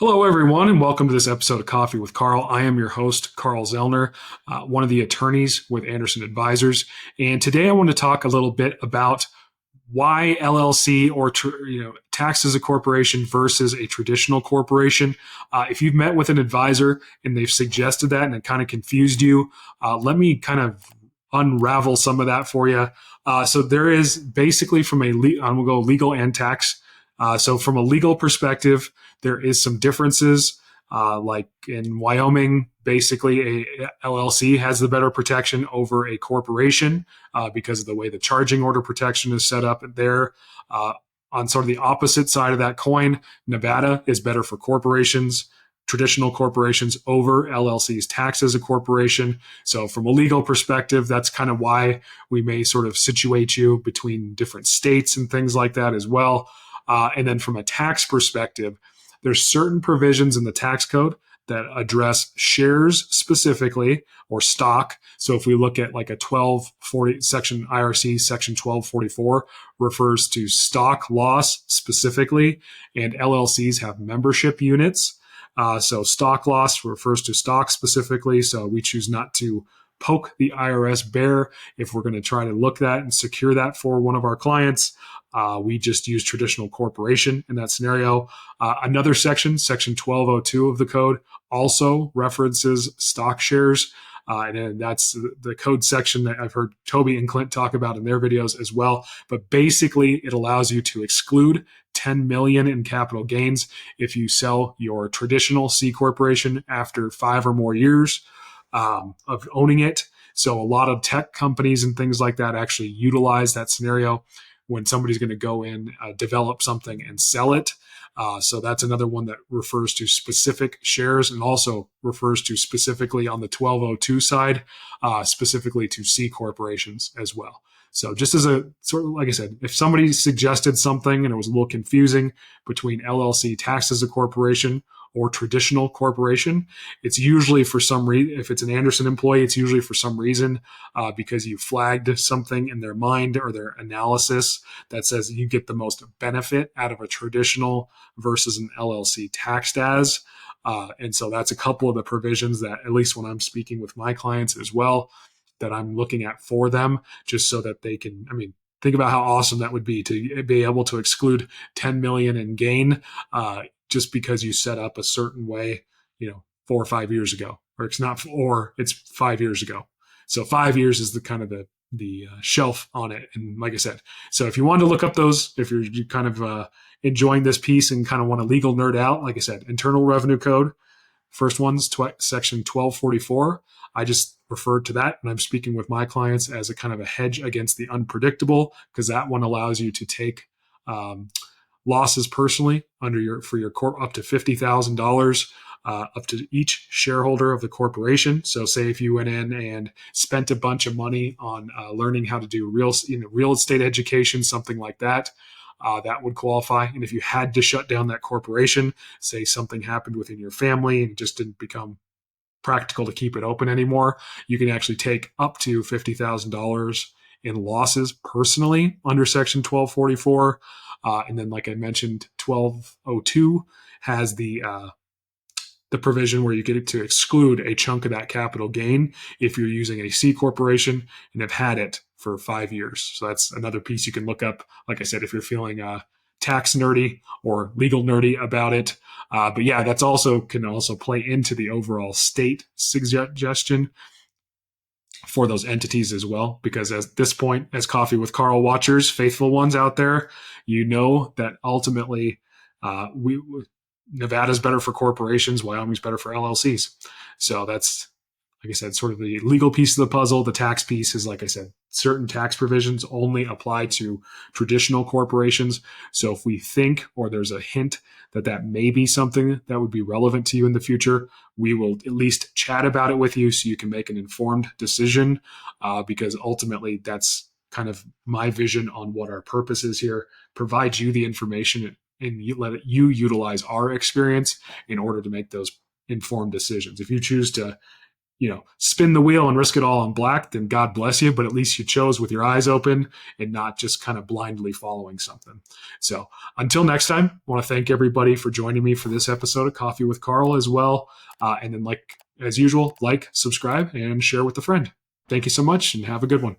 Hello, everyone, and welcome to this episode of Coffee with Carl. I am your host, Carl Zoellner, one of the attorneys with Anderson Advisors. And today I want to talk a little bit about why LLC or taxed as a corporation versus a traditional corporation. If you've met with an advisor and they've suggested that and it kind of confused you, let me kind of unravel some of that for you. So there is basically we'll go legal and tax. So from a legal perspective, there is some differences. Like in Wyoming, basically a LLC has the better protection over a corporation because of the way the charging order protection is set up there. On sort of the opposite side of that coin, Nevada is better for corporations, traditional corporations over LLCs taxed as a corporation. So from a legal perspective, that's kind of why we may sort of situate you between different states and things like that as well. And then from a tax perspective, there's certain provisions in the tax code that address shares specifically or stock. So if we look at like a 1240 section IRC section 1244 refers to stock loss specifically, and LLCs have membership units. So stock loss refers to stock specifically. So we choose not to poke the IRS bare if we're going to try to look that and secure that for one of our clients. We just use traditional corporation in that scenario. Another section 1202 of the code, also references stock shares. And that's the code section that I've heard Toby and Clint talk about in their videos as well. But basically, it allows you to exclude 10 million in capital gains if you sell your traditional C corporation after 5 or more years of owning it. So a lot of tech companies and things like that actually utilize that scenario when somebody's going to go in, develop something and sell it. So that's another one that refers to specific shares and also refers to specifically on the 1202 side, specifically to C corporations as well. So just as a sort of, like I said, if somebody suggested something and it was a little confusing between LLC taxed as a corporation or traditional corporation, it's usually for some reason. If it's an Anderson employee, it's usually for some reason because you flagged something in their mind or their analysis that says you get the most benefit out of a traditional versus an LLC taxed as. And so that's a couple of the provisions that, at least when I'm speaking with my clients as well, that I'm looking at for them, just so that they can, think about how awesome that would be to be able to exclude 10 million in gain just because you set up a certain way, 4 or 5 years ago, or it's 5 years ago. So 5 years is the kind of the shelf on it. And like I said, so if you want to look up those, if you're kind of enjoying this piece and kind of want a legal nerd out, like I said, Internal Revenue Code, first one's section 1244. I just referred to that, and I'm speaking with my clients as a kind of a hedge against the unpredictable, because that one allows you to take losses personally for your corp up to $50,000 up to each shareholder of the corporation. So say if you went in and spent a bunch of money on learning how to do real estate education, something like that, that would qualify. And if you had to shut down that corporation, say something happened within your family and it just didn't become practical to keep it open anymore, you can actually take up to $50,000 in losses personally under section 1244. And then, like I mentioned, 1202 has the provision where you get to exclude a chunk of that capital gain if you're using a C corporation and have had it for 5 years. So that's another piece you can look up. Like I said, if you're feeling tax nerdy or legal nerdy about it. But yeah, that's can also play into the overall state suggestion for those entities as well, because at this point, as Coffee with Carl watchers, faithful ones out there, you know that ultimately Nevada's better for corporations, Wyoming's better for LLCs. So that's, like I said, sort of the legal piece of the puzzle. The tax piece is, like I said, certain tax provisions only apply to traditional corporations. So if we think, or there's a hint that may be something that would be relevant to you in the future, we will at least chat about it with you so you can make an informed decision, because ultimately that's kind of my vision on what our purpose is here, provide you the information and let you utilize our experience in order to make those informed decisions. If you choose to spin the wheel and risk it all on black, then God bless you. But at least you chose with your eyes open and not just kind of blindly following something. So until next time, I want to thank everybody for joining me for this episode of Coffee with Carl as well. And then, like as usual, like, subscribe, and share with a friend. Thank you so much, and have a good one.